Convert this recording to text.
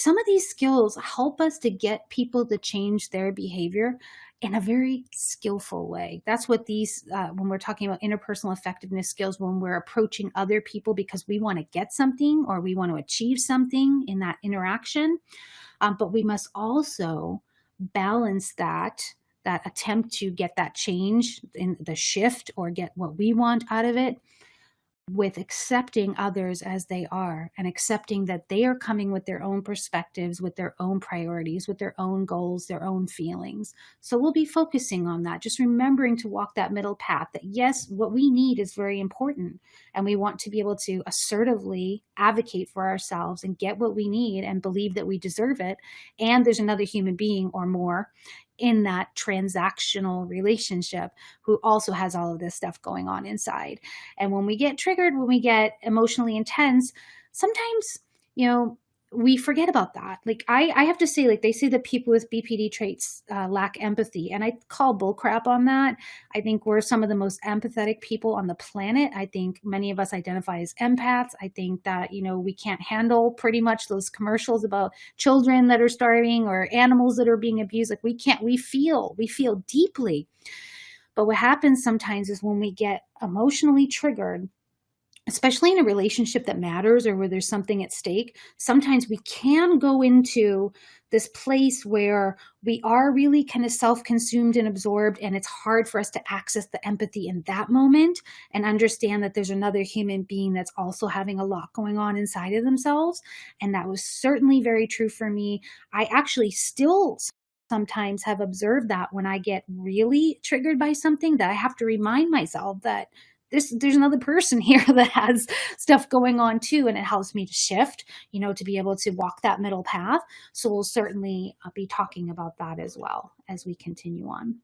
some of these skills help us to get people to change their behavior in a very skillful way. That's what these, when we're talking about interpersonal effectiveness skills, when we're approaching other people because we want to get something or we want to achieve something in that interaction. But we must also balance that attempt to get that change in the shift or get what we want out of it with accepting others as they are and accepting that they are coming with their own perspectives, with their own priorities, with their own goals, their own feelings. So we'll be focusing on that, just remembering to walk that middle path, that yes, what we need is very important. And we want to be able to assertively advocate for ourselves and get what we need and believe that we deserve it. And there's another human being or more in that transactional relationship who also has all of this stuff going on inside. And when we get triggered, when we get emotionally intense, sometimes, we forget about that. Like I have to say, like they say that people with BPD traits lack empathy, and I call bullcrap on that. I think we're some of the most empathetic people on the planet. I think many of us identify as empaths. I think that, we can't handle pretty much those commercials about children that are starving or animals that are being abused. Like we feel deeply. But what happens sometimes is when we get emotionally triggered, especially in a relationship that matters or where there's something at stake, sometimes we can go into this place where we are really kind of self-consumed and absorbed, and it's hard for us to access the empathy in that moment and understand that there's another human being that's also having a lot going on inside of themselves. And that was certainly very true for me. I actually still sometimes have observed that when I get really triggered by something, that I have to remind myself that there's another person here that has stuff going on too, and it helps me to shift, to be able to walk that middle path. So we'll certainly be talking about that as well as we continue on.